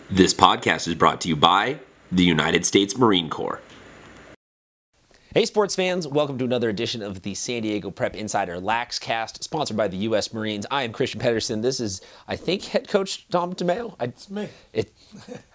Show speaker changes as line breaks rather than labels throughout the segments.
This podcast is brought to you by the United States Marine Corps.
Hey sports fans, welcome to another edition of the San Diego Prep Insider Laxcast, sponsored by the U.S. Marines. I am Christian Pedersen. This is, I think, head coach Dom DeMeo.
It's me.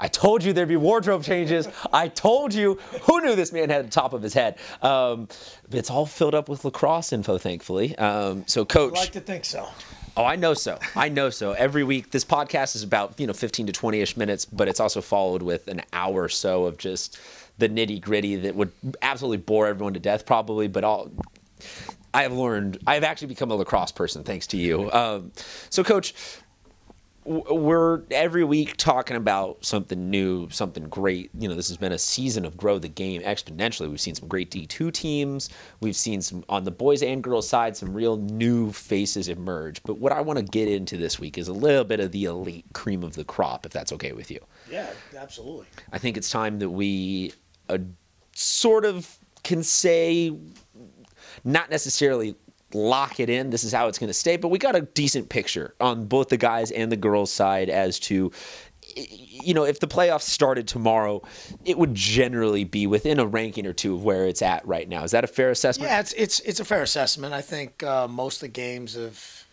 I told you there'd be wardrobe changes. I told you. Who knew this man had the top of his head? It's all filled up with lacrosse info, thankfully. So, Coach.
I'd like to think so.
Oh, I know so. I know so. Every week, this podcast is about 15 to 20-ish minutes, but it's also followed with an hour or so of just the nitty gritty that would absolutely bore everyone to death, probably. But I've actually become a lacrosse person thanks to you. So, Coach, we're every week talking about something new, something great. This has been a season of grow the game exponentially. We've seen some great D2 teams. We've seen some, on the boys and girls side, some real new faces emerge. But what I want to get into this week is a little bit of the elite cream of the crop, if that's okay with you.
Yeah, absolutely.
I think it's time that we sort of can say, not necessarily lock it in, this is how it's going to stay, but we got a decent picture on both the guys and the girls side as to, if the playoffs started tomorrow, it would generally be within a ranking or two of where it's at right now. Is that a fair assessment?
Yeah, it's a fair assessment. I think most of the games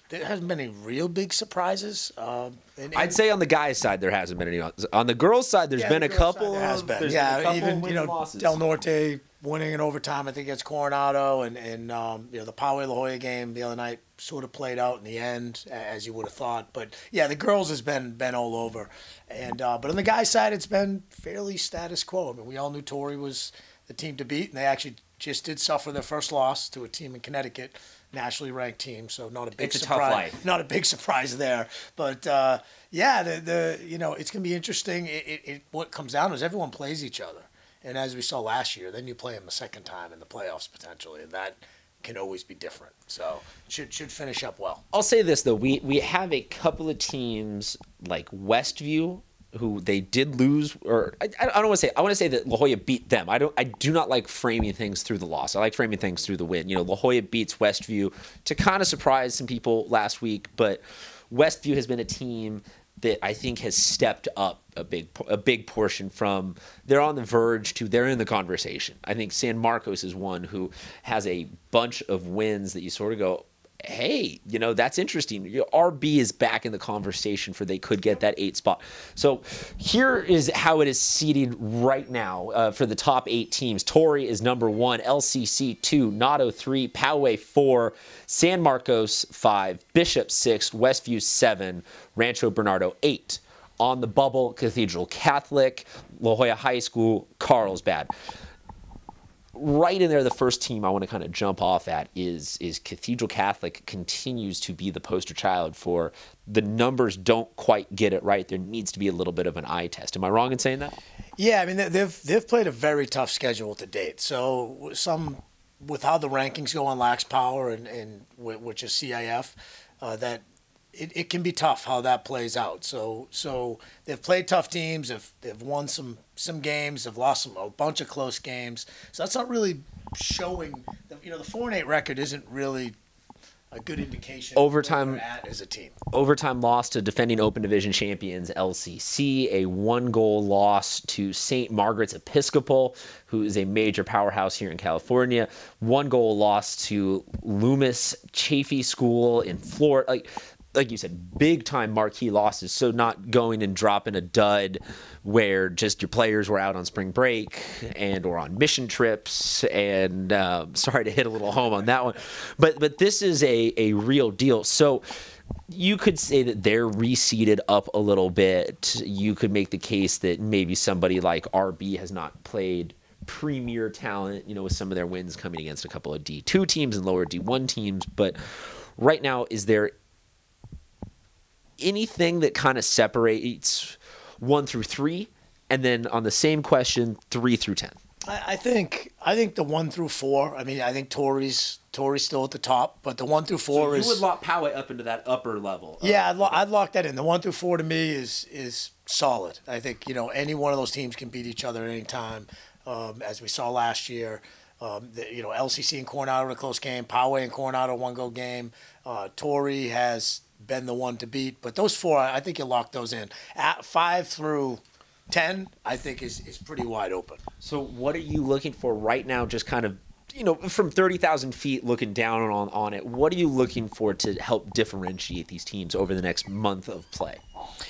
there hasn't been any real big surprises.
I'd say on the guys' side there hasn't been any. On the girls' side, there's been a couple.
There has been.
There's
Yeah,
been a couple
even
wins and losses.
Del Norte winning in overtime, I think against Coronado, and the Poway La Jolla game the other night sort of played out in the end as you would have thought. But yeah, the girls has been all over, and but on the guys' side, it's been fairly status quo. I mean, we all knew Torrey was the team to beat, and they actually just did suffer their first loss to a team in Connecticut, nationally ranked team. So not a big
it's
surprise.
A tough life.
Not a big surprise there. But yeah, it's gonna be interesting. What comes down is everyone plays each other, and as we saw last year, then you play them a second time in the playoffs potentially, and that can always be different. So should finish up well.
I'll say this though, we have a couple of teams like Westview, who they did lose, or I don't want to say. I want to say that La Jolla beat them. I do not like framing things through the loss. I like framing things through the win. La Jolla beats Westview to kind of surprise some people last week, but Westview has been a team that I think has stepped up a big portion from they're on the verge to they're in the conversation. I think San Marcos is one who has a bunch of wins that you sort of go, hey, that's interesting. RB is back in the conversation for they could get that 8 spot. So here is how it is seeded right now for the top 8 teams. Torrey is number 1, LCC 2, Noto 3, Poway 4, San Marcos 5, Bishop 6, Westview 7, Rancho Bernardo 8. On the bubble, Cathedral Catholic, La Jolla High School, Carlsbad. Right in there, the first team I want to kind of jump off at is Cathedral Catholic continues to be the poster child for the numbers don't quite get it right. There needs to be a little bit of an eye test. Am I wrong in saying that?
Yeah, I mean they've played a very tough schedule to date. So with how the rankings go on Lax Power and which is CIF, that it can be tough how that plays out. So they've played tough teams. They've won some games. They've lost a bunch of close games. So that's not really showing. The 4-8 record isn't really a good indication of where they're at as a team.
Overtime loss to defending Open Division champions LCC, a 1-goal loss to St. Margaret's Episcopal, who is a major powerhouse here in California, 1-goal loss to Loomis Chaffee School in Florida. Like you said, big-time marquee losses, so not going and dropping a dud where just your players were out on spring break and or on mission trips, and sorry to hit a little home on that one. But this is a real deal. So you could say that they're reseeded up a little bit. You could make the case that maybe somebody like RB has not played premier talent, with some of their wins coming against a couple of D2 teams and lower D1 teams. But right now, is there anything that kind of separates 1 through 3, and then on the same question, 3 through 10?
I think the 1 through 4. I mean, I think Torrey's still at the top, but the 1 through 4
is. You would lock Poway up into that upper level.
Yeah, I'd lock that in. The 1 through 4 to me is solid. I think any one of those teams can beat each other at any time, as we saw last year. LCC and Coronado in a close game. Poway and Coronado 1-goal game. Torrey has been the one to beat. But those four, I think you lock those in. At 5 through 10, I think is pretty wide open.
So what are you looking for right now, just kind of, from 30,000 feet looking down on it, what are you looking for to help differentiate these teams over the next month of play?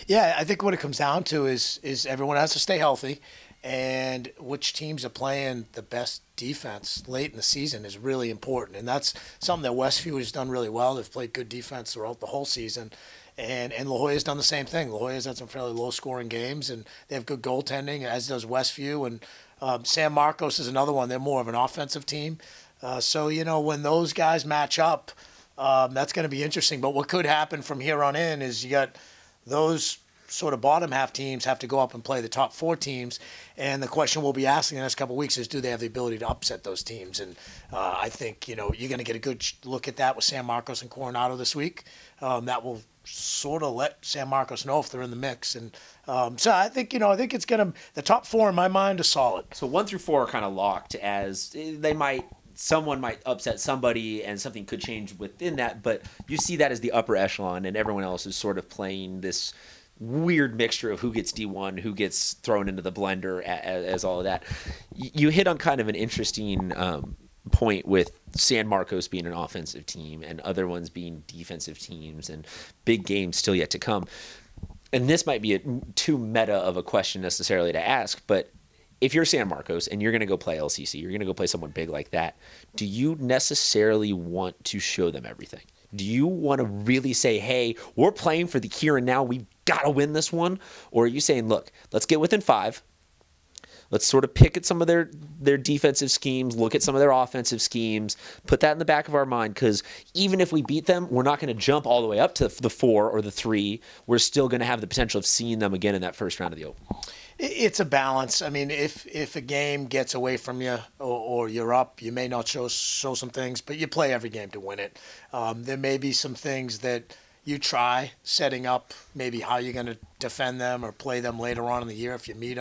Yeah, I think what it comes down to is everyone has to stay healthy, and which teams are playing the best defense late in the season is really important. And that's something that Westview has done really well. They've played good defense throughout the whole season. And La Jolla's done the same thing. La Jolla's had some fairly low-scoring games, and they have good goaltending, as does Westview. And San Marcos is another one. They're more of an offensive team. So, when those guys match up, that's going to be interesting. But what could happen from here on in is you got those sort of bottom half teams have to go up and play the top 4 teams. And the question we'll be asking in the next couple of weeks is, do they have the ability to upset those teams? And I think, you're going to get a good look at that with San Marcos and Coronado this week. That will sort of let San Marcos know if they're in the mix. And so I think, it's going to, the top 4 in my mind are solid.
So 1 through 4 are kind of locked, as someone might upset somebody and something could change within that, but you see that as the upper echelon, and everyone else is sort of playing this weird mixture of who gets D1, who gets thrown into the blender as all of that. You hit on kind of an interesting point with San Marcos being an offensive team and other ones being defensive teams, and big games still yet to come. And this might be too meta of a question necessarily to ask, but if you're San Marcos and you're going to go play LCC, you're going to go play someone big like that, do you necessarily want to show them everything? Do you want to really say, hey, we're playing for the here and now, we've got to win this one? Or are you saying, look, let's get within 5. Let's sort of pick at some of their defensive schemes, look at some of their offensive schemes, put that in the back of our mind, because even if we beat them, we're not going to jump all the way up to the 4 or the 3. We're still going to have the potential of seeing them again in that first round of the Open.
It's a balance. I mean, if a game gets away from you or you're up, you may not show some things, but you play every game to win it. There may be some things that you try setting up, maybe how you're going to defend them or play them later on in the year if you meet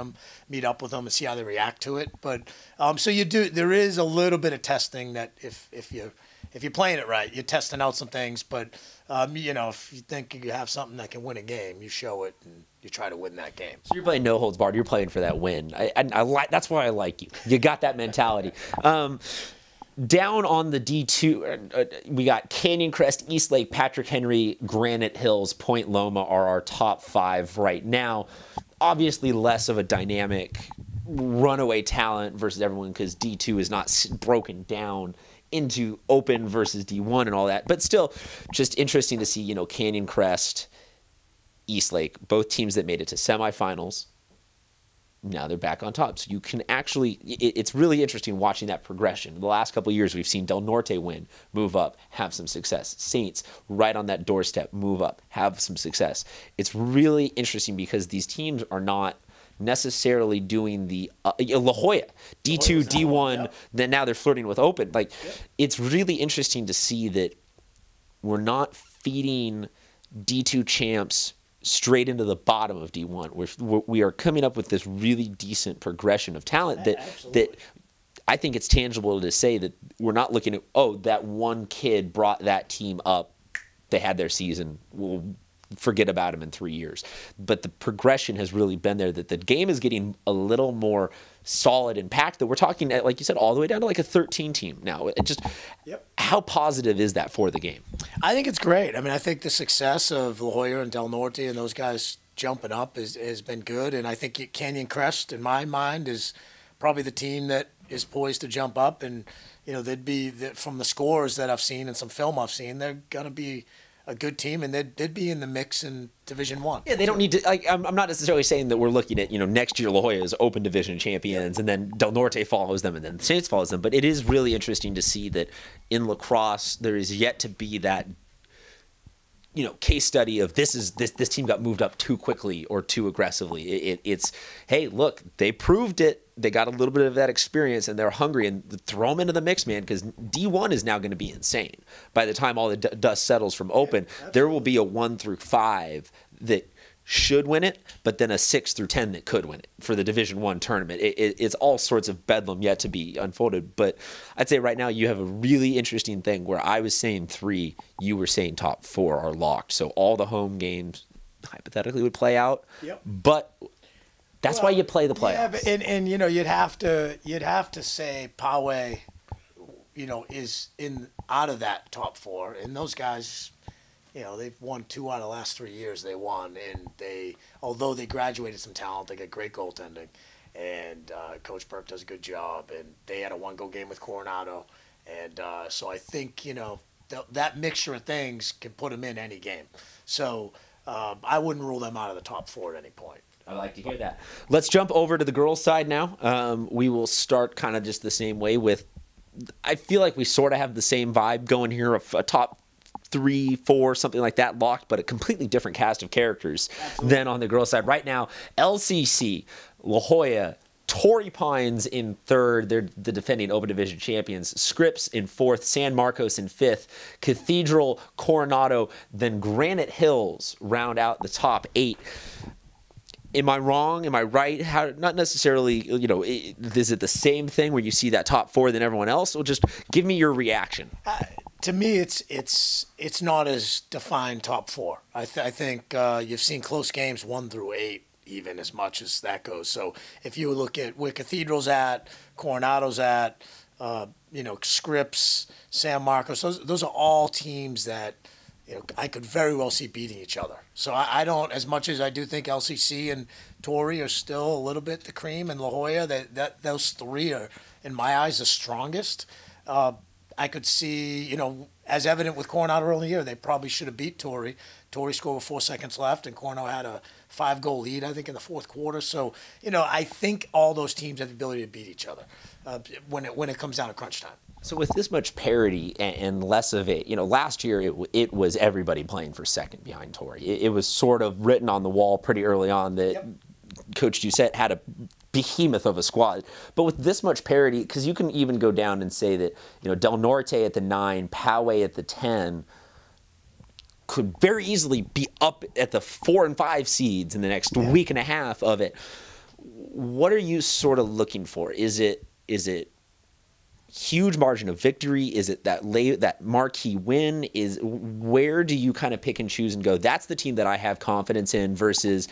up with them and see how they react to it. But so you do. There is a little bit of testing that if you're playing it right, you're testing out some things. But if you think you have something that can win a game, you show it and you try to win that game.
So you're playing no holds barred. You're playing for that win. I like. That's why I like you. You got that mentality. Down on the D2, we got Canyon Crest, East Lake, Patrick Henry, Granite Hills, Point Loma are our top 5 right now. Obviously less of a dynamic runaway talent versus everyone, because D2 is not broken down into Open versus D1 and all that. But still, just interesting to see, Canyon Crest, East Lake, both teams that made it to semifinals. Now they're back on top. So you can actually, it's really interesting watching that progression. The last couple of years, we've seen Del Norte win, move up, have some success. Saints, right on that doorstep, move up, have some success. It's really interesting because these teams are not necessarily doing the La Jolla, D2, D1, yep. Then now they're flirting with Open. Yep. It's really interesting to see that we're not feeding D2 champs straight into the bottom of D1. We are coming up with this really decent progression of talent that I think it's tangible to say that we're not looking at, that one kid brought that team up, they had their season, we'll forget about him in 3 years. But the progression has really been there, that the game is getting a little more solid and packed, that we're talking, like you said, all the way down to like a 13 team now. How positive is that for the game?
I think it's great. I mean, I think the success of La Jolla and Del Norte and those guys jumping up has been good. And I think Canyon Crest, in my mind, is probably the team that is poised to jump up. And, they'd be, from the scores that I've seen and some film I've seen, they're going to be a good team, and they'd be in the mix in Division 1.
Yeah, they don't need to. I'm not necessarily saying that we're looking at next year La Jolla is Open Division champions, and then Del Norte follows them, and then the Saints follows them. But it is really interesting to see that in lacrosse there is yet to be that case study of this team got moved up too quickly or too aggressively. It's hey, look, they proved it. They got a little bit of that experience, and they're hungry, and throw them into the mix, man, because D1 is now going to be insane. By the time all the dust settles from Open, there will be a 1 through 5 that should win it, but then a 6 through 10 that could win it for the Division I tournament. It's all sorts of bedlam yet to be unfolded. But I'd say right now you have a really interesting thing where I was saying 3, you were saying top 4 are locked. So all the home games hypothetically would play out.
Yep.
But that's why you play the playoffs.
Yeah, but, and you know, you'd have to say Poway, you know, is in out of that top 4, and those guys, you know, they've won 2 out of the last 3 years. They won, and although they graduated some talent, they got great goaltending, and Coach Burke does a good job. And they had a 1-goal game with Coronado, and so I think, you know, that mixture of things can put them in any game. So I wouldn't rule them out of the top 4 at any point.
I like to hear that. Let's jump over to the girls' side now. We will start kind of just the same way with. I feel like we sort of have the same vibe going here, a top 3, 4, something like that locked, but a completely different cast of characters than on the girls' side. Right now, LCC, La Jolla, Torrey Pines in 3rd. They're the defending Open Division champions. Scripps in 4th. San Marcos in 5th. Cathedral, Coronado, then Granite Hills round out the top 8. Am I wrong? Am I right? How? Not necessarily, you know, is it the same thing where you see that top 4 than everyone else? Or just give me your reaction.
To me, it's not as defined top 4. I think you've seen close games 1 through 8, even as much as that goes. So if you look at where Cathedral's at, Coronado's at, you know, Scripps, San Marcos, those are all teams that, you know, I could very well see beating each other. So I don't, as much as I do think LCC and Torrey are still a little bit the cream, and La Jolla, that those 3 are, in my eyes, the strongest. I could see, you know, as evident with Coronado early in the year, they probably should have beat Torrey. Torrey scored with 4 seconds left, and Coronado had a 5-goal lead, I think, in the 4th quarter. So, you know, I think all those teams have the ability to beat each other when it comes down to crunch time.
So with this much parity and less of it, you know, last year it was everybody playing for second behind Torrey. It was sort of written on the wall pretty early on that Coach Doucette had a behemoth of a squad. But with this much parity, because you can even go down and say that, you know, Del Norte at the 9, Poway at the 10 could very easily be up at the 4 and 5 seeds in the next week and a half of it. What are you sort of looking for? Is it huge margin of victory? Is it that marquee win? Where do you kind of pick and choose and go, that's the team that I have confidence in versus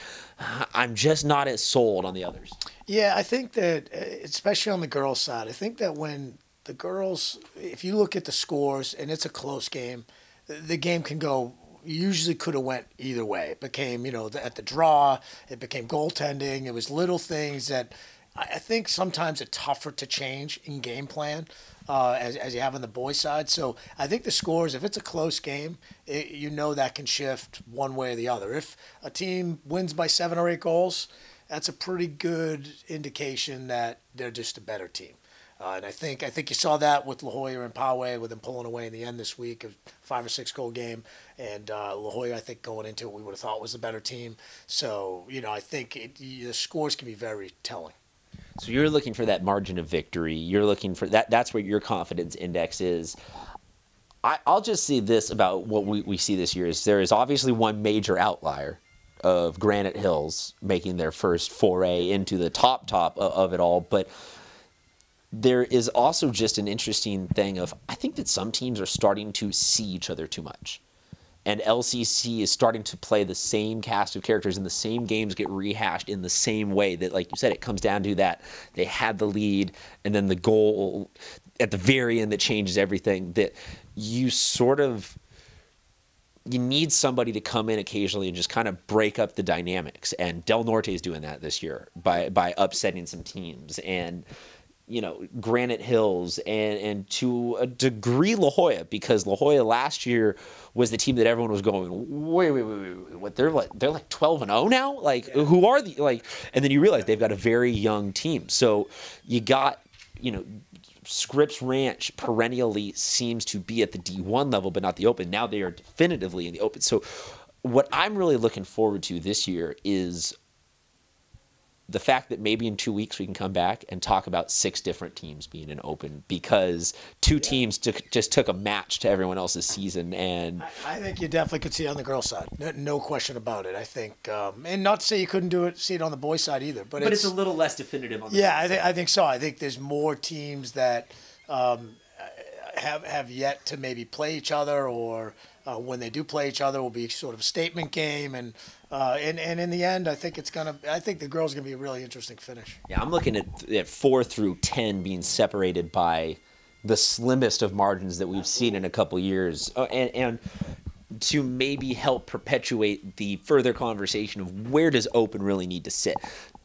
I'm just not as sold on the others?
Yeah, I think that, especially on the girls' side, I think that when the girls, if you look at the scores and it's a close game, the game can go, usually could have went either way. It became, you know, at the draw, it became goaltending. It was little things that I think sometimes it's tougher to change in game plan as you have on the boys' side. So I think the scores, if it's a close game, you know that can shift one way or the other. If a team wins by 7 or 8 goals, that's a pretty good indication that they're just a better team. And I think you saw that with La Jolla and Poway, with them pulling away in the end this week, a 5 or 6 goal game. And La Jolla, I think going into it, we would have thought was the better team. So, you know, I think the scores can be very telling.
So you're looking for that margin of victory. You're looking for that. That's where your confidence index is. I'll just say this about what we see this year is there is obviously one major outlier of Granite Hills making their first foray into the top of it all. But there is also just an interesting thing of, I think that some teams are starting to see each other too much. And LCC is starting to play the same cast of characters, and the same games get rehashed in the same way that, like you said, it comes down to that they had the lead and then the goal at the very end that changes everything. That you need somebody to come in occasionally and just kind of break up the dynamics. And Del Norte is doing that this year by upsetting some teams. And you know, Granite Hills and to a degree La Jolla, because La Jolla last year was the team that everyone was going, wait, what? They're like 12-0 now? Like, who are the, like, and then you realize they've got a very young team. So you got, you know, Scripps Ranch perennially seems to be at the D1 level, but not the Open. Now they are definitively in the Open. So what I'm really looking forward to this year is the fact that maybe in 2 weeks we can come back and talk about 6 different teams being in Open because 2 teams just took a match to everyone else's season. And
I think you definitely could see it on the girls' side. No question about it. I think, and not to say you couldn't see it on the boys' side either, but
it's a little less definitive on the
yeah, I think so. I think there's more teams that have yet to maybe play each other, or when they do play each other, will be sort of a statement game, and in the end, I think the girls gonna be a really interesting finish.
Yeah, I'm looking at 4 through 10 being separated by the slimmest of margins that we've seen in a couple years, and to maybe help perpetuate the further conversation of where does Open really need to sit.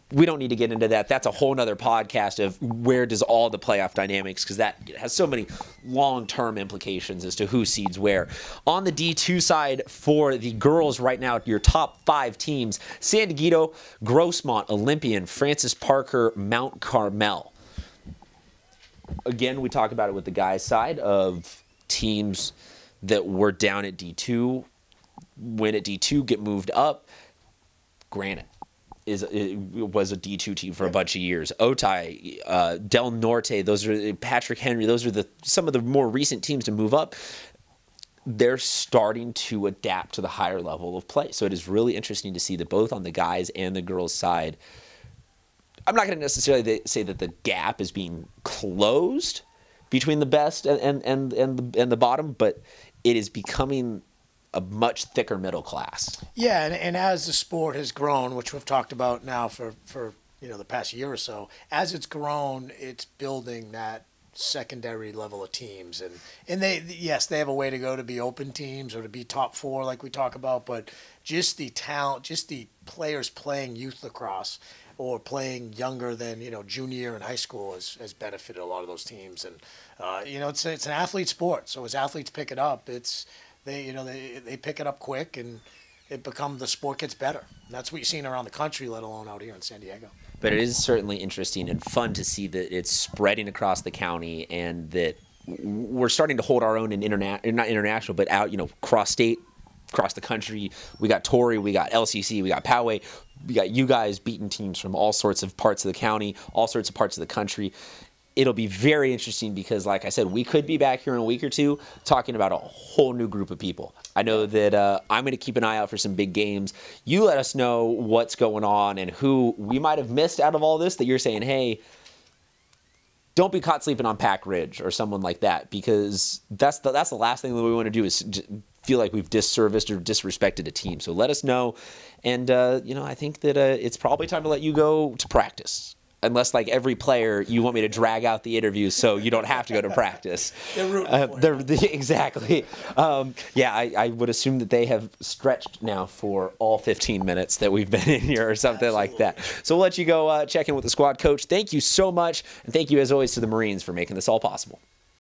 We don't need to get into that. That's a whole nother podcast of where does all the playoff dynamics, because that has so many long-term implications as to who seeds where. On the D2 side for the girls right now, your top 5 teams: San Diego, Grossmont, Olympian, Francis Parker, Mount Carmel. Again, we talk about it with the guys' side of teams that were down at D2, win at D2, get moved up. Granted, was a D2 team for a bunch of years. Otay, Del Norte, those are Patrick Henry. Those are some of the more recent teams to move up. They're starting to adapt to the higher level of play. So it is really interesting to see that both on the guys and the girls' side. I'm not going to necessarily say that the gap is being closed between the best and the bottom, but it is becoming a much thicker middle class.
Yeah, and as the sport has grown, which we've talked about now for the past year or so, as it's grown, it's building that secondary level of teams, and they have a way to go to be Open teams or to be top 4 like we talk about, but just the talent, just the players playing youth lacrosse or playing younger than junior year in high school has benefited a lot of those teams, and it's an athlete sport, so as athletes pick it up, they pick it up quick, and the sport gets better. And that's what you're seeing around the country, let alone out here in San Diego.
But it is certainly interesting and fun to see that it's spreading across the county, and that we're starting to hold our own in not international, but out, cross state, across the country. We got Torrey, we got LCC, we got Poway, we got you guys beating teams from all sorts of parts of the county, all sorts of parts of the country. It'll be very interesting because, like I said, we could be back here in a week or two talking about a whole new group of people. I know that I'm going to keep an eye out for some big games. You let us know what's going on and who we might have missed out of all this that you're saying, hey, don't be caught sleeping on Pack Ridge or someone like that, because that's the last thing that we want to do is feel like we've disserviced or disrespected a team. So let us know. And, I think that it's probably time to let you go to practice. Unless, like every player, you want me to drag out the interview so you don't have to go to practice.
They're rooting for you.
Exactly. I would assume that they have stretched now for all 15 minutes that we've been in here or something like that. So we'll let you go check in with the squad coach. Thank you so much, and thank you, as always, to the Marines for making this all possible.